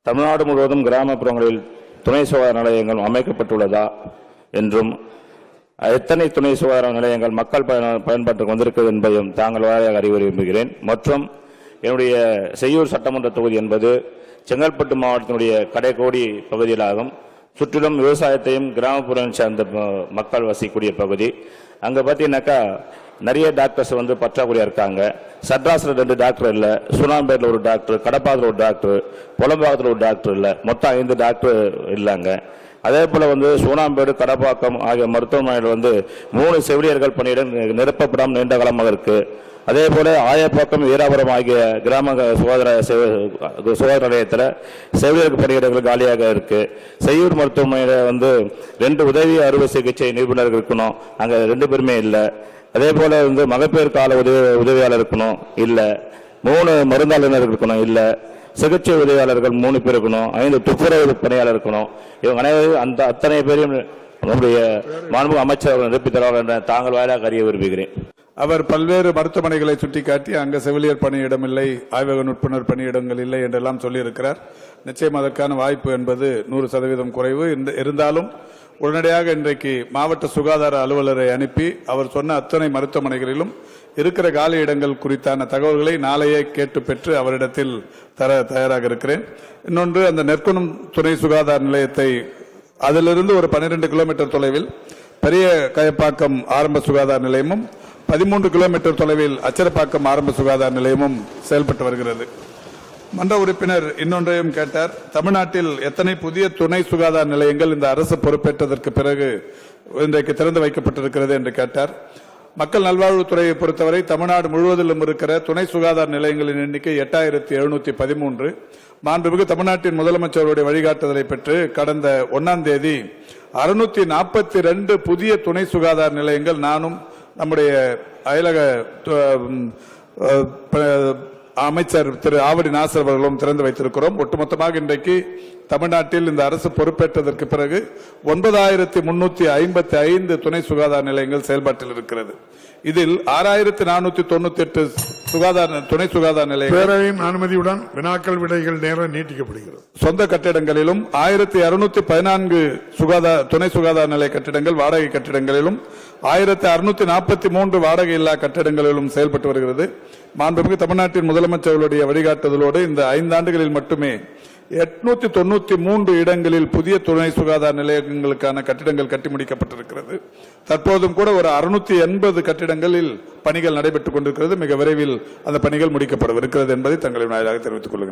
தமிழ்நாடு முழுவதும் கிராமப்புறங்களில் துணை சுகாதார நிலையங்கள் அமைக்கப்பட்டுள்ளதா என்றும் எத்தனை துணை சுகாதார நிலையங்கள் மக்கள் பயன்பாட்டுக்கு வந்திருக்கிறது என்பதையும் தாங்கள் வாரியாக அறிய விரும்புகிறேன். மற்றும் என்னுடைய செய்யூர் சட்டமன்ற தொகுதி என்பது செங்கல்பட்டு மாவட்டத்தினுடைய கடைக்கோடி பகுதியிலாகும். சுற்றிலும் விவசாயத்தையும் கிராமப்புறம் சார்ந்த மக்கள் வசிக்கக்கூடிய பகுதி. அங்கே பார்த்தீங்கன்னாக்கா நிறைய டாக்டர்ஸ் பற்றாக்குறையாக இருக்காங்க. சட்ராஸில் 2 டாக்டர் இல்லை, சுனாம்பேட்டில் ஒரு டாக்டர், கடப்பாத்தில் ஒரு டாக்டர், புலம்பாக்கத்தில் ஒரு டாக்டர் இல்லை, மொத்தம் 5 டாக்டர் இல்லைங்க. அதே போல் சூனாம்பேடு, கடப்பாக்கம் ஆகிய மருத்துவமனையில் 3 செவிலியர்கள் பணியிடம் நிரப்பப்படாமல் நீண்ட காலமாக இருக்கு. அதே போல ஆயப்பாக்கம், வீராபுரம் ஆகிய கிராம சுகாதார நிலையத்தில் செவிலியர்கள் பணியிடங்கள் காலியாக இருக்கு. செய்யூர் மருத்துவமனையில் 2 உதவி அறுவை சிகிச்சை நிபுணர்கள் இருக்கணும், அங்கே 2 பேருமே இல்லை. அதே போல மகப்பேறு கால உதவியாளர் இருக்கணும், இல்லை. 3 மருந்தாளுநர்கள் இருக்கணும், இல்லை. சிகிச்சை உதவியாளர்கள் 3 பேர் இருக்கணும், 5 துப்புரவு பணியாளர் இருக்கணும். இவங்க அனைவரும் அத்தனை பேரையும் நம்முடைய மாண்புமிகு அமைச்சர் நிரப்பித்தருவார்கள் என்ற தாங்கள் வாயிலாக அறிய விரும்புகிறேன். அவர் பல்வேறு மருத்துவமனைகளை சுட்டிக்காட்டி அங்க செவிலியர் பணியிடம் இல்லை, ஆய்வக நுட்புணர் பணியிடங்கள் இல்லை என்றெல்லாம் சொல்லியிருக்கிறார். நிச்சயம் அதற்கான வாய்ப்பு என்பது 100% குறைவு. இருந்தாலும் உடனடியாக இன்றைக்கு மாவட்ட சுகாதார அலுவலரை அனுப்பி அவர் சொன்ன அத்தனை மருத்துவமனைகளிலும் இருக்கிற காலி இடங்கள் குறித்தான தகவல்களை நாளையே கேட்டு பெற்று அவரிடத்தில் தர தயாராக இருக்கிறேன். இன்னொன்று, அந்த நெற்குணம் துணை சுகாதார நிலையத்தை அதிலிருந்து ஒரு 12 கிலோமீட்டர் தொலைவில் பெரிய கயப்பாக்கம் ஆரம்ப சுகாதார நிலையமும் 13 கிலோமீட்டர் தொலைவில் அச்சரப்பாக்கம் ஆரம்ப சுகாதார நிலையமும் செயல்பட்டு வருகிறது. மன்ற உறுப்பினர் இன்னொன்றையும் கேட்டார். தமிழ்நாட்டில் எத்தனை புதிய துணை சுகாதார நிலையங்கள் இந்த அரசு பொறுப்பேற்றதற்கு பிறகு இன்றைக்கு திறந்து வைக்கப்பட்டிருக்கிறது என்று கேட்டார். மக்கள் நல்வாழ்வுத்துறையை பொறுத்தவரை தமிழ்நாடு முழுவதிலும் இருக்கிற துணை சுகாதார நிலையங்களின் எண்ணிக்கை 8713. மாண்புமிகு தமிழ்நாட்டின் முதலமைச்சருடைய வழிகாட்டுதலை பெற்று கடந்த 1ஆம் தேதி 642 புதிய துணை சுகாதார நிலையங்கள் நானும் நம்முடைய அயலக அமைச்சர் திரு ஆவடி நாசர் அவர்களும் திறந்து வைத்திருக்கிறோம். ஒட்டுமொத்தமாக இன்றைக்கு தமிழ்நாட்டில் இந்த அரசு பொறுப்பேற்றதற்கு பிறகு 9355 துணை சுகாதார நிலையங்கள் செயல்பாட்டில் இருக்கிறது. இதில் 6498 துணை சுகாதார நிலையங்கள் பேரவையின் அனுமதியுடன் வினாக்கள் விடைகள் நேரம் நீட்டிக்கப்படுகிறது. சொந்த கட்டிடங்களிலும் 1614 துணை சுகாதார நிலைய கட்டிடங்கள் வாடகை கட்டிடங்களிலும் 1643 வாடகை இல்லா கட்டிடங்களிலும் செயல்பட்டு வருகிறது. மாண்புமிகு தமிழ்நாட்டின் முதலமைச்சர்களுடைய வழிகாட்டுதலோடு இந்த 5 ஆண்டுகளில் மட்டுமே 893 இடங்களில் புதிய துணை சுகாதார நிலையங்களுக்கான கட்டிடங்கள் கட்டி முடிக்கப்பட்டிருக்கிறது. தற்போதும் கூட ஒரு 680 கட்டிடங்களில் பணிகள் நடைபெற்றுக் கொண்டிருக்கிறது. மிக விரைவில் அந்த பணிகள் முடிக்கப்படவிருக்கிறது என்பதை தங்களின் வாயிலாக தெரிவித்துக் கொள்கிறேன்.